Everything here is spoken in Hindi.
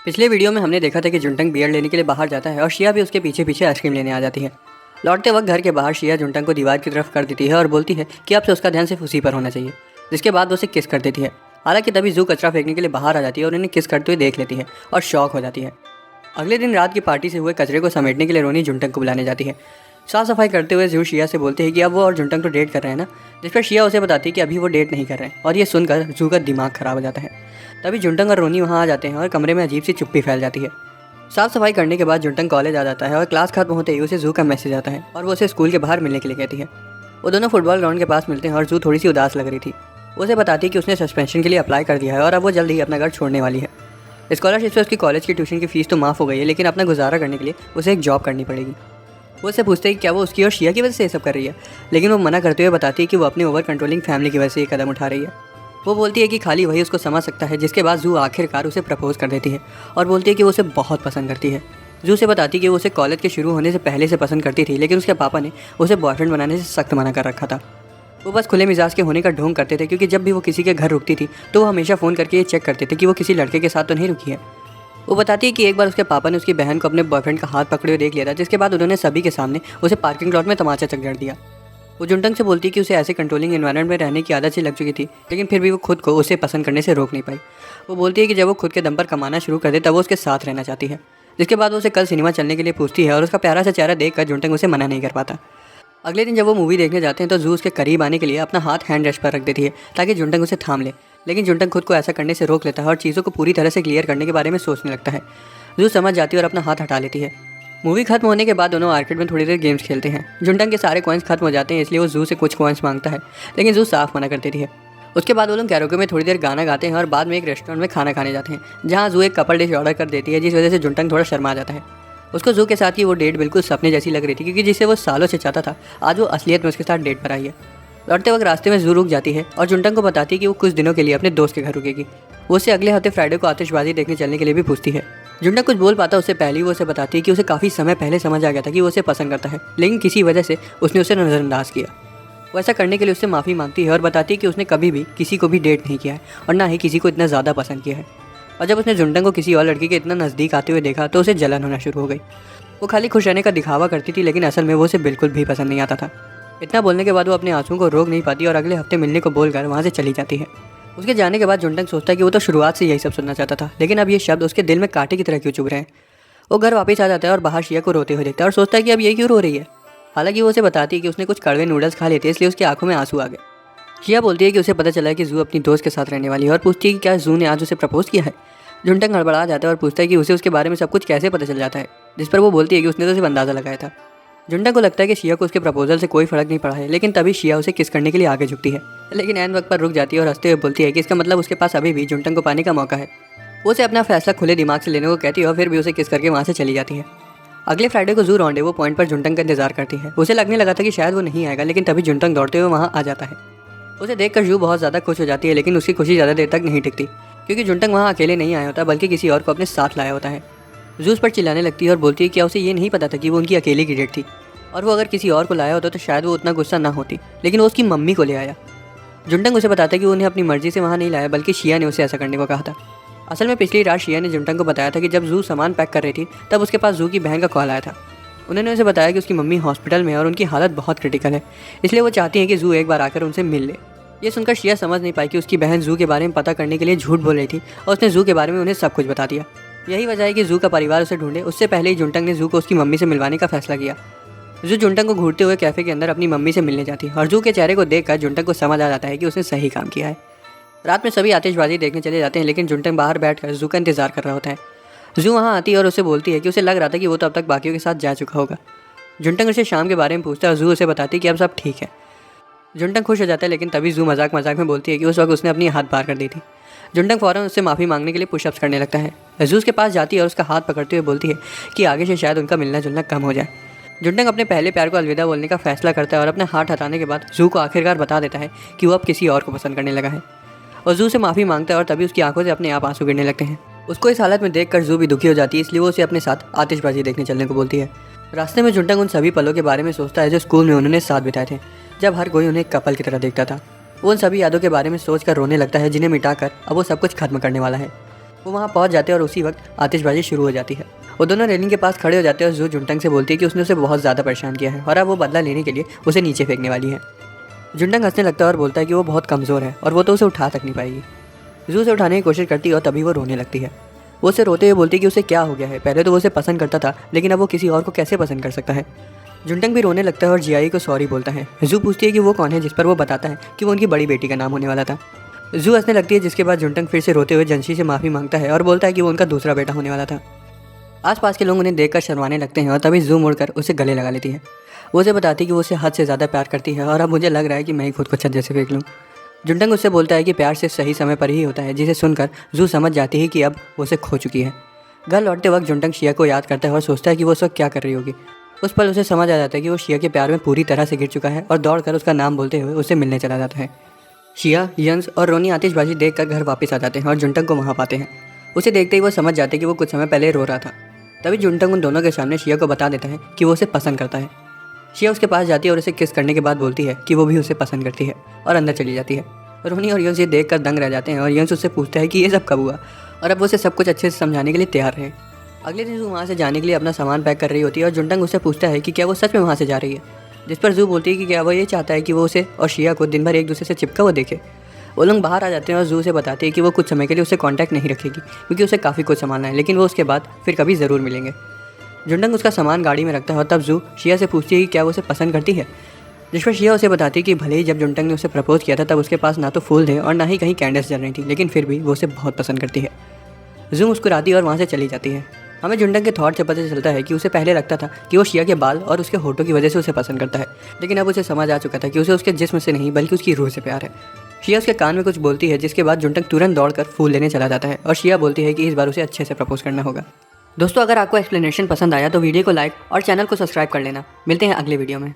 पिछले वीडियो में हमने देखा था कि जुंटंग बियर लेने के लिए बाहर जाता है और शिया भी उसके पीछे पीछे आइसक्रीम लेने आ जाती है। लौटते वक्त घर के बाहर शिया जुंटंग को दीवार की तरफ कर देती है और बोलती है कि अब से उसका ध्यान सिर्फ उसी पर होना चाहिए, जिसके बाद वो उसे किस कर देती है। हालांकि तभी जू कचरा फेंकने के लिए बाहर आ जाती है और उन्हें किस करते हुए देख लेती है और शॉक हो जाती है। अगले दिन रात की पार्टी से हुए कचरे को समेटने के लिए रोनी जुंटंग को बुलाने जाती है। साफ सफाई करते हुए जू शिया से बोलते हैं कि अब वो और जुंटंग तो डेट कर रहे हैं ना, जिस पर शिया उसे बताती है कि अभी वो डेट नहीं कर रहे हैं और ये सुनकर जू का दिमाग खराब हो जाता है। तभी जुंटंग और रोनी वहाँ आ जाते हैं और कमरे में अजीब सी चुप्पी फैल जाती है। साफ सफाई करने के बाद जुंटंग कॉलेज आ जाता है और क्लास खत्म होते ही उसे जू का मैसेज आता है और वो उसे स्कूल के बाहर मिलने के लिए कहती है। वो दोनों फुटबॉल ग्राउंड के पास मिलते हैं और जू थोड़ी सी उदास लग रही थी। वो उसे बताती है कि उसने सस्पेंशन के लिए अप्लाई कर दिया है और अब वो जल्द ही अपना घर छोड़ने वाली है। स्कॉलरशिप से उसकी कॉलेज की ट्यूशन की फीस तो माफ़ हो गई है, लेकिन अपना गुजारा करने के लिए उसे एक जॉब करनी पड़ेगी। वो उससे पूछते हैं कि क्या वो उसकी और शिया की वजह से ये सब कर रही है, लेकिन वो मना करते हुए बताती है कि वो अपनी ओवर कंट्रोलिंग फैमिली की वजह से ये कदम उठा रही है। वो बोलती है कि खाली वही उसको समझ सकता है, जिसके बाद जू आखिरकार उसे प्रपोज कर देती है और बोलती है कि वो उसे बहुत पसंद करती है। जू से बताती है कि वो उसे कॉलेज के शुरू होने से पहले से पसंद करती थी, लेकिन उसके पापा ने उसे बॉयफ्रेंड बनाने से सख्त मना कर रखा था। वो बस खुले मिजाज के होने का ढोंग करते थे, क्योंकि जब भी वो किसी के घर रुकती थी तो वो हमेशा फ़ोन करके ये चेक करते थे कि वो किसी लड़के के साथ तो नहीं रुकी है। वो बताती है कि एक बार उसके पापा ने उसकी बहन को अपने बॉयफ्रेंड का हाथ पकड़े हुए देख लिया था, जिसके बाद उन्होंने सभी के सामने उसे पार्किंग लॉट में तमाचा चकड़ दिया। वो जुंटंग से बोलती है कि उसे ऐसे कंट्रोलिंग एनवायरनमेंट में रहने की आदत सी लग चुकी थी, लेकिन फिर भी वो खुद को उसे पसंद करने से रोक नहीं पाई। वो बोलती है कि जब वो खुद के दम पर कमाना शुरू कर दे तब वो उसके साथ रहना चाहती है। जिसके बाद वो उसे कल सिनेमा चलने के लिए पूछती है और उसका प्यारा सा चेहरा देखकर जुंटंग उसे मना नहीं कर पाता। अगले दिन जब वो मूवी देखने जाते हैं तो जू उसके करीब आने के लिए अपना हाथ हैंड रेस्ट पर रख देती है ताकि जुंटंग उसे थाम ले, लेकिन जुंटंग खुद को ऐसा करने से रोक लेता है और चीज़ों को पूरी तरह से क्लियर करने के बारे में सोचने लगता है। जू समझ जाती है और अपना हाथ हटा लेती है। मूवी खत्म होने के बाद दोनों आर्केड में थोड़ी देर गेम्स खेलते हैं। जुंटंग के सारे कॉइन्स खत्म हो जाते हैं, इसलिए वो जू से कुछ कॉइन्स मांगता है, लेकिन जू साफ मना कर देती है। उसके बाद वो लोग कैरोके में थोड़ी देर गाना गाते हैं और बाद में एक रेस्टोरेंट में खाना खाने जाते हैं, जहाँ जू एक कपल डिश ऑर्डर कर देती है, जिस वजह से जुंटंग थोड़ा शर्मा जाता है। उसको जू के साथ की वो डेट बिल्कुल सपने जैसी लग रही थी, क्योंकि जिसे वो सालों से चाहता था आज वो असलियत में उसके साथ डेट पर आई है। लौटते वक्त रास्ते में जू रुक जाती है और जुंटंग को बताती है कि वो कुछ दिनों के लिए अपने दोस्त के घर रुकेगी। वो उससे अगले हफ्ते फ्राइडे को आतिशबाजी देखने चलने के लिए भी पूछती है। जुंटंग कुछ बोल पाता उससे पहले वो उसे बताती है कि उसे काफ़ी समय पहले समझ आ गया था कि वो उसे पसंद करता है, लेकिन किसी वजह से उसने उसे नज़रअंदाज किया। वो ऐसा करने के लिए उससे माफ़ी मांगती है और बताती है कि उसने कभी भी किसी को भी डेट नहीं किया है और ना ही किसी को इतना ज़्यादा पसंद किया है। और जब उसने जुंटंग को किसी और लड़की के इतना नज़दीक आते हुए देखा तो उसे जलन होना शुरू हो गई। वो खाली खुश रहने का दिखावा करती थी, लेकिन असल में वो उसे बिल्कुल भी पसंद नहीं आता था। इतना बोलने के बाद वो अपने आंसुओं को रोक नहीं पाती और अगले हफ्ते मिलने को बोलकर वहाँ से चली जाती है। उसके जाने के बाद जुंटंग सोचता है कि वो तो शुरुआत से यही सब सुनना चाहता था, लेकिन अब ये शब्द उसके दिल में कांटे की तरह क्यों चुभ रहे हैं। वो घर वापस आ जाता है और बाहर शिया को रोते हुए देखता है और सोचता है कि अब ये क्यों रो रही है। हालांकि वो उसे बताती है कि उसने कुछ कड़वे नूडल्स खा लिए थे, इसलिए उसकी आंखों में आंसू आ गए। शिया बोलती है कि उसे पता चला है कि जू अपनी दोस्त के साथ रहने वाली है और पूछती है कि क्या जू ने आज उसे प्रपोज किया है। जुंटंग हड़बड़ा जाता है और पूछता है कि उसे उसके बारे में सब कुछ कैसे पता चल जाता है, जिस पर वो बोलती है कि उसने तो सिर्फ अंदाज़ा लगाया था। जुंटंग को लगता है कि शिया को उसके प्रपोजल से कोई फर्क नहीं पड़ा है, लेकिन तभी शिया उसे किस करने के लिए आगे झुकती है, लेकिन ऐन वक्त पर रुक जाती है और हंसते हुए बोलती है कि इसका मतलब उसके पास अभी भी जुंटंग को पाने का मौका है। वो उसे अपना फैसला खुले दिमाग से लेने को कहती है और फिर भी उसे किस करके वहाँ से चली जाती है। अगले फ्राइडे को जू रॉन्डेवो पॉइंट पर जुंटंग का इंतजार करती है। उसे लगने लगा था कि शायद वो नहीं आएगा, लेकिन तभी जुंटंग दौड़ते हुए वहाँ आ जाता है। उसे देखकर जू बहुत ज़्यादा खुश हो जाती है, लेकिन उसकी खुशी ज़्यादा देर तक नहीं टिकती, क्योंकि जुंटंग वहाँ अकेले नहीं आया होता बल्कि किसी और को अपने साथ लाया होता है। जू उस पर चिल्लाने लगती है और बोलती है कि उसे ये नहीं पता था कि वो उनकी अकेले की डेट थी, और वो अगर किसी और को लाया होता तो शायद वो उतना गुस्सा ना होती, लेकिन वो उसकी मम्मी को ले आया। जुंटंग उसे बताता है कि उन्हें अपनी मर्जी से वहाँ नहीं लाया, बल्कि शिया ने उसे ऐसा करने को कहा था। असल में पिछली रात शिया ने जुंटंग को बताया था कि जब जू सामान पैक कर रही थी तब उसके पास जू की बहन का कॉल आया था। उन्होंने उसे बताया कि उसकी मम्मी हॉस्पिटल में है और उनकी हालत बहुत क्रिटिकल है, इसलिए वो चाहती हैं कि जू एक बार आकर उनसे मिल ले। ये सुनकर शिया समझ नहीं पाई कि उसकी बहन जू के बारे में पता करने के लिए झूठ बोल रही थी और उसने जू के बारे में उन्हें सब कुछ बता दिया। यही वजह है कि जू का परिवार उसे ढूंढे उससे पहले ही जुंटंग ने जू को उसकी मम्मी से मिलवाने का फैसला किया। जू जुंटंग को घूरते हुए कैफे के अंदर अपनी मम्मी से मिलने जाती है और जू के चेहरे को देखकर जुंटंग को समझ आ जाता है कि उसने सही काम किया है। रात में सभी आतिशबाजी देखने चले जाते हैं, लेकिन जुंटंग बाहर बैठकर जू का इंतजार कर रहा होता है। जू वहाँ आती है और उसे बोलती है कि उसे लग रहा था कि वो तो अब तक बाकियों के साथ जा चुका होगा। जुंटंग उसे शाम के बारे में पूछता है और जू उसे बताती है कि अब सब ठीक है। जुंटंग खुश हो जाता है, लेकिन तभी जू मजाक मजाक में बोलती है कि उस वक्त उसने अपनी हाथ बाहर कर दी थी। जुंटंग फ़ौरन उससे माफ़ी मांगने के लिए पुशअप्स करने लगता है। जू उसके पास जाती है और उसका हाथ पकड़ते हुए बोलती है कि आगे से शायद उनका मिलना जुलना कम हो जाए। जुंटंग अपने पहले प्यार को अलविदा बोलने का फैसला करता है और अपने हाथ हटाने के बाद जू को आखिरकार बता देता है कि वो अब किसी और को पसंद करने लगा है, और जू से माफ़ी मांगता है और तभी उसकी आंखों से अपने आप आंसू गिरने लगते हैं। उसको इस हालत में देखकर जू भी दुखी हो जाती है, इसलिए वो उसे अपने साथ आतिशबाजी देखने चलने को बोलती है। रास्ते में जुंटंग उन सभी पलों के बारे में सोचता है जो स्कूल में उन्होंने साथ बिताए थे, जब हर कोई उन्हें कपल की तरह देखता था। वो उन सभी यादों के बारे में सोच कर रोने लगता है जिन्हें मिटाकर अब वो सब कुछ खत्म करने वाला है। वो वहाँ पहुँच जाते हैं और उसी वक्त आतिशबाजी शुरू हो जाती है। वो दोनों रेलिंग के पास खड़े हो जाते हैं और जू जुंटंग से बोलती है कि उसने उसे बहुत ज़्यादा परेशान किया है और अब वो बदला लेने के लिए उसे नीचे फेंकने वाली है। जुंटंग हंसने लगता है और बोलता है कि वो बहुत कमज़ोर है और वो तो उसे उठा तक नहीं पाएगी। जू उसे उठाने की कोशिश करती है और तभी वो रोने लगती है। वो उसे रोते हुए बोलती है कि उसे क्या हो गया है, पहले तो वो उसे पसंद करता था लेकिन अब वो किसी और को कैसे पसंद कर सकता है। जुंटंग भी रोने लगता है और जियाई को सॉरी बोलता है। जू पूछती है कि वो कौन है, जिस पर वो बताता है कि वो उनकी बड़ी बेटी का नाम होने वाला था। जू हंसने लगती है, जिसके बाद जुंटंग फिर से रोते हुए जनशी से माफ़ी मांगता है और बोलता है कि वो उनका दूसरा बेटा होने वाला था। आसपास के लोग उन्हें देखकर शर्माने लगते हैं और तभी जू मुड़कर उसे गले लगा लेती है। वो उसे बताती है कि वो उसे हद से ज़्यादा प्यार करती है और अब मुझे लग रहा है कि मैं ही खुद को छज्जे से फेंक लूँ। जुंटंग उससे बोलता है कि प्यार सिर्फ सही समय पर ही होता है, जिसे सुनकर जू समझ जाती है कि अब वो उसे खो चुकी है। घर लौटते वक्त जुंटंग शिया को याद करता है और सोचता है कि वो उस वक्त क्या कर रही होगी। उस पल उसे समझ आ जाता है कि वो शिया के प्यार में पूरी तरह से गिर चुका है और दौड़कर उसका नाम बोलते हुए उसे मिलने चला जाता है। शिया, यंस और रोनी आतिशबाजी देखकर घर वापस आ जाते हैं और जुंटंग को वहाँ पाते हैं। उसे देखते ही वो समझ जाते हैं कि वो कुछ समय पहले रो रहा था। तभी जुंटंग उन दोनों के सामने शिया को बता देता है कि वो उसे पसंद करता है। शिया उसके पास जाती है और उसे किस करने के बाद बोलती है कि वो भी उसे पसंद करती है और अंदर चली जाती है। रोनी और यंस ये देखकर दंग रह जाते हैं और यंस उससे पूछता है कि ये सब कब हुआ और अब वो उसे सब कुछ अच्छे से समझाने के लिए तैयार है। अगले दिन जू वहाँ से जाने के लिए अपना सामान पैक कर रही होती है और जुंटंग उससे पूछता है कि क्या वो सच में वहाँ से जा रही है, जिस पर जू बोलती है कि क्या वो ये चाहता है कि वो उसे और शिया को दिन भर एक दूसरे से चिपका हुआ देखे। वो लोग बाहर आ जाते हैं और जू से बताते हैं कि वो कुछ समय के लिए उससे कांटेक्ट नहीं रखेगी क्योंकि उसे काफ़ी कुछ संभालना है, लेकिन वो उसके बाद फिर कभी ज़रूर मिलेंगे। जुंटंग उसका सामान गाड़ी में रखता है और तब जू शिया से पूछती है कि क्या वो उसे पसंद करती है, जिस पर शिया उसे बताती है कि भले ही जब जुंटंग ने उसे प्रपोज किया था तब उसके पास ना तो फूल थे और ना ही कहीं कैंडल्स जल रही थी, लेकिन फिर भी वो उसे बहुत पसंद करती है। जू मुस्कुराती है और वहाँ से चली जाती है। हमें जुंटंग के थॉट से पता चलता है कि उसे पहले लगता था कि वो शिया के बाल और उसके होठों की वजह से उसे पसंद करता है, लेकिन अब उसे समझ आ चुका था कि उसे उसके जिस्म से नहीं बल्कि उसकी रूह से प्यार है। शिया उसके कान में कुछ बोलती है, जिसके बाद जुंटंग तुरंत दौड़कर फूल लेने चला जाता है और शिया बोलती है कि इस बार उसे अच्छे से प्रपोज करना होगा। दोस्तों, अगर आपको एक्सप्लेनेशन पसंद आया तो वीडियो को लाइक और चैनल को सब्सक्राइब कर लेना। मिलते हैं अगले वीडियो में।